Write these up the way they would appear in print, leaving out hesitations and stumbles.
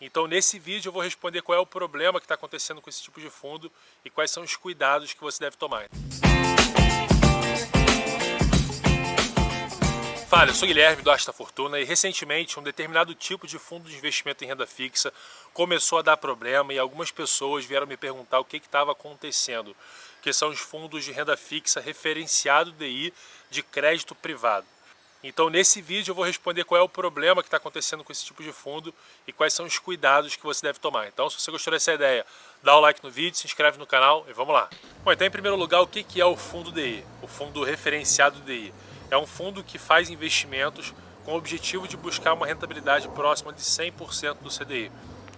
Então nesse vídeo eu vou responder qual é o problema que está acontecendo com esse tipo de fundo e quais são os cuidados que você deve tomar. Fala, eu sou o Guilherme do Asta Fortuna e recentemente um determinado tipo de fundo de investimento em renda fixa começou a dar problema e algumas pessoas vieram me perguntar o que estava acontecendo, que são os fundos de renda fixa referenciado DI de crédito privado. Então nesse vídeo eu vou responder qual é o problema que está acontecendo com esse tipo de fundo e quais são os cuidados que você deve tomar. Então se você gostou dessa ideia, dá o like no vídeo, se inscreve no canal e vamos lá. Bom, então em primeiro lugar, o que é o fundo DI? O fundo referenciado DI. É um fundo que faz investimentos com o objetivo de buscar uma rentabilidade próxima de 100% do CDI.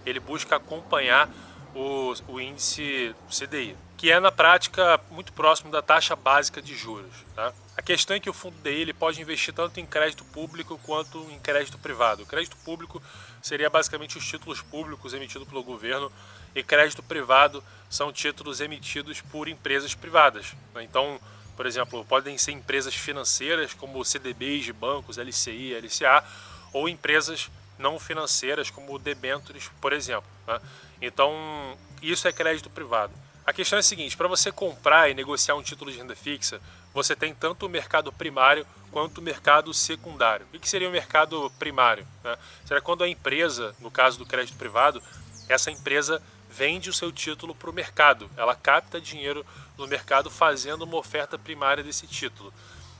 Ele busca acompanhar o índice CDI, que é na prática muito próximo da taxa básica de juros, tá? A questão é que o fundo DI ele pode investir tanto em crédito público quanto em crédito privado. O crédito público seria basicamente os títulos públicos emitidos pelo governo e crédito privado são títulos emitidos por empresas privadas, né? Então, por exemplo, podem ser empresas financeiras como CDBs de bancos, LCI, LCA, ou empresas não financeiras como debêntures, por exemplo, né? Então, isso é crédito privado. A questão é a seguinte, para você comprar e negociar um título de renda fixa, você tem tanto o mercado primário quanto o mercado secundário. O que seria o mercado primário, né? Será quando a empresa, no caso do crédito privado, essa empresa vende o seu título para o mercado, ela capta dinheiro no mercado fazendo uma oferta primária desse título.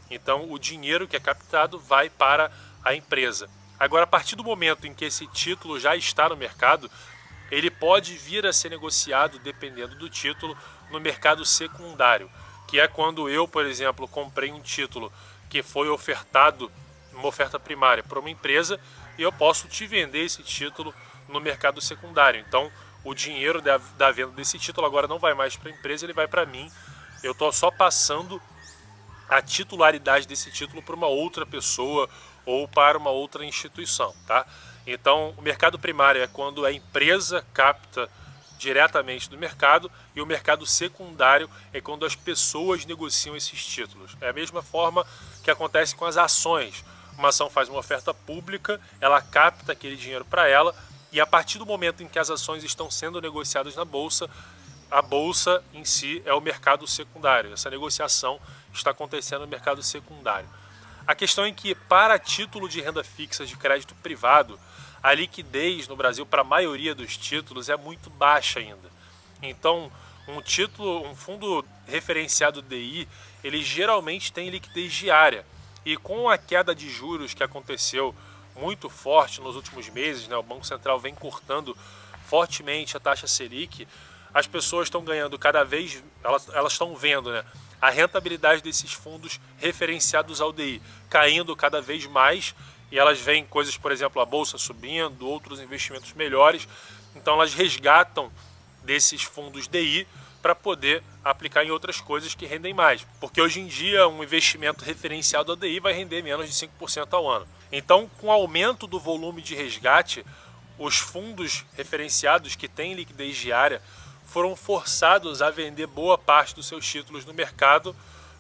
Então o dinheiro que é captado vai para a empresa. Agora, a partir do momento em que esse título já está no mercado, ele pode vir a ser negociado, dependendo do título, no mercado secundário, que é quando eu, por exemplo, comprei um título que foi ofertado, uma oferta primária para uma empresa, e eu posso te vender esse título no mercado secundário. Então o dinheiro da venda desse título agora não vai mais para a empresa, ele vai para mim. Eu estou só passando a titularidade desse título para uma outra pessoa ou para uma outra instituição, tá? Então o mercado primário é quando a empresa capta diretamente do mercado e o mercado secundário é quando as pessoas negociam esses títulos. É a mesma forma que acontece com as ações. Uma ação faz uma oferta pública, ela capta aquele dinheiro para ela, e a partir do momento em que as ações estão sendo negociadas na bolsa, a bolsa em si é o mercado secundário. Essa negociação está acontecendo no mercado secundário. A questão é que para título de renda fixa de crédito privado, a liquidez no Brasil para a maioria dos títulos é muito baixa ainda. Então um fundo referenciado DI, ele geralmente tem liquidez diária. E com a queda de juros que aconteceu muito forte nos últimos meses, né, o Banco Central vem cortando fortemente a taxa Selic, as pessoas estão ganhando cada vez, elas estão vendo, né, a rentabilidade desses fundos referenciados ao DI caindo cada vez mais, e elas veem coisas, por exemplo, a bolsa subindo, outros investimentos melhores, então elas resgatam desses fundos DI para poder aplicar em outras coisas que rendem mais. Porque hoje em dia um investimento referenciado ao DI vai render menos de 5% ao ano. Então, com o aumento do volume de resgate, os fundos referenciados que têm liquidez diária foram forçados a vender boa parte dos seus títulos no mercado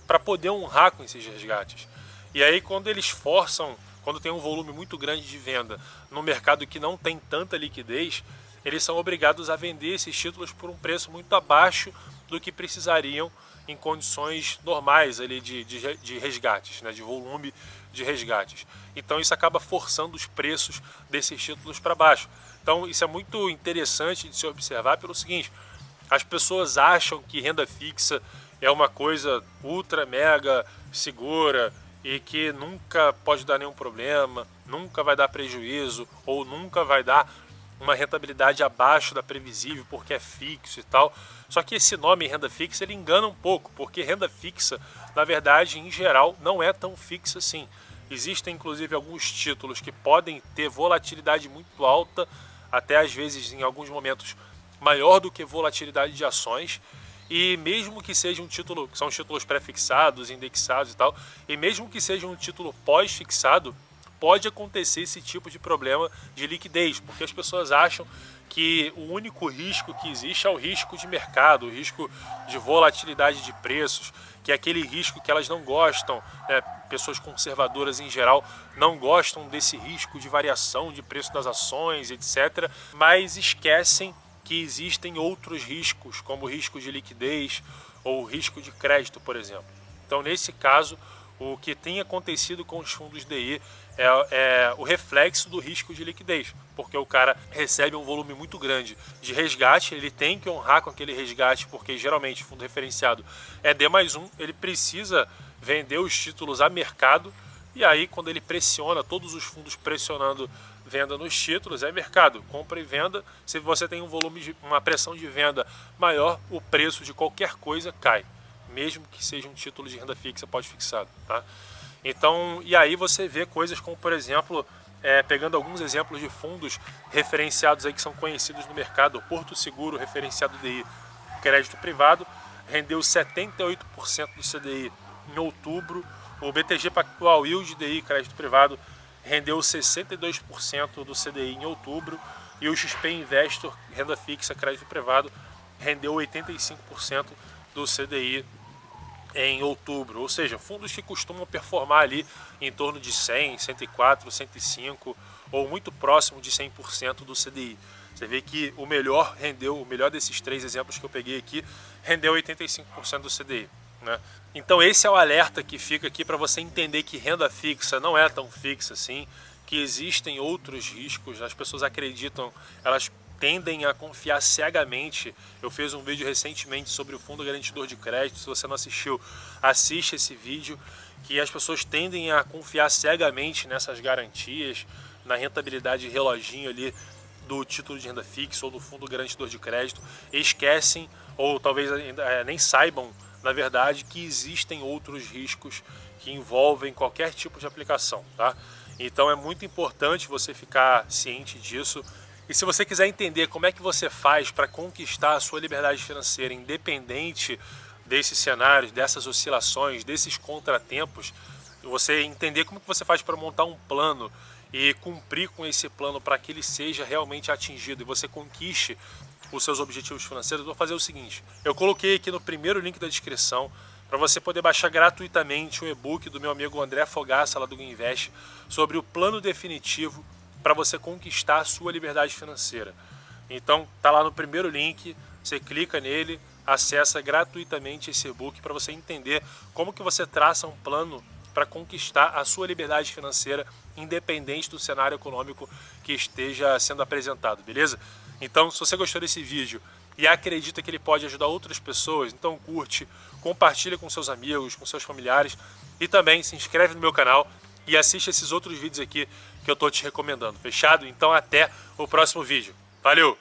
para poder honrar com esses resgates. E aí quando eles forçam, quando tem um volume muito grande de venda no mercado que não tem tanta liquidez, eles são obrigados a vender esses títulos por um preço muito abaixo do que precisariam em condições normais ali de resgates, né, de volume de resgates. Então isso acaba forçando os preços desses títulos para baixo. Então isso é muito interessante de se observar pelo seguinte: as pessoas acham que renda fixa é uma coisa ultra mega segura e que nunca pode dar nenhum problema, nunca vai dar prejuízo ou nunca vai dar uma rentabilidade abaixo da previsível porque é fixo e tal. Só que esse nome renda fixa ele engana um pouco, porque renda fixa, na verdade, em geral, não é tão fixa assim. Existem inclusive alguns títulos que podem ter volatilidade muito alta, até às vezes em alguns momentos maior do que volatilidade de ações, e mesmo que seja um título, que são títulos pré-fixados, indexados e tal, e mesmo que seja um título pós-fixado, pode acontecer esse tipo de problema de liquidez, porque as pessoas acham que o único risco que existe é o risco de mercado, o risco de volatilidade de preços, que é aquele risco que elas não gostam, né? Pessoas conservadoras em geral não gostam desse risco de variação de preço das ações, etc. Mas esquecem que existem outros riscos, como o risco de liquidez ou o risco de crédito, por exemplo. Então, nesse caso, o que tem acontecido com os fundos DI é o reflexo do risco de liquidez, porque o cara recebe um volume muito grande de resgate, ele tem que honrar com aquele resgate, porque geralmente fundo referenciado é D+1, ele precisa vender os títulos a mercado, e aí quando ele pressiona, todos os fundos pressionando venda nos títulos, é mercado, compra e venda. Se você tem um volume, uma pressão de venda maior, o preço de qualquer coisa cai, mesmo que seja um título de renda fixa pós-fixado, tá? Então, e aí você vê coisas como, por exemplo, pegando alguns exemplos de fundos referenciados aí que são conhecidos no mercado, o Porto Seguro, referenciado DI, crédito privado, rendeu 78% do CDI em outubro, o BTG Pactual Yield DI, crédito privado, rendeu 62% do CDI em outubro, e o XP Investor, renda fixa, crédito privado, rendeu 85% do CDI em outubro, ou seja, fundos que costumam performar ali em torno de 100, 104, 105 ou muito próximo de 100% do CDI. Você vê que o melhor desses três exemplos que eu peguei aqui, rendeu 85% do CDI, né? Então esse é o alerta que fica aqui para você entender que renda fixa não é tão fixa assim, que existem outros riscos, as pessoas acreditam, elas tendem a confiar cegamente. Eu fiz um vídeo recentemente sobre o Fundo Garantidor de Crédito, se você não assistiu, assiste esse vídeo, que as pessoas tendem a confiar cegamente nessas garantias, na rentabilidade reloginho ali do título de renda fixa ou do Fundo Garantidor de Crédito, e esquecem, ou talvez nem saibam, na verdade, que existem outros riscos que envolvem qualquer tipo de aplicação, tá? Então é muito importante você ficar ciente disso. E se você quiser entender como é que você faz para conquistar a sua liberdade financeira independente desses cenários, dessas oscilações, desses contratempos, você entender como que você faz para montar um plano e cumprir com esse plano para que ele seja realmente atingido e você conquiste os seus objetivos financeiros, eu vou fazer o seguinte: eu coloquei aqui no primeiro link da descrição para você poder baixar gratuitamente um e-book do meu amigo André Fogaça, lá do Guinvest, sobre o plano definitivo para você conquistar a sua liberdade financeira. Então tá lá no primeiro link, você clica nele, acessa gratuitamente esse e-book para você entender como que você traça um plano para conquistar a sua liberdade financeira independente do cenário econômico que esteja sendo apresentado, beleza? Então, se você gostou desse vídeo e acredita que ele pode ajudar outras pessoas, então curte, compartilha com seus amigos, com seus familiares e também se inscreve no meu canal e assiste esses outros vídeos aqui que eu estou te recomendando, fechado? Então até o próximo vídeo. Valeu!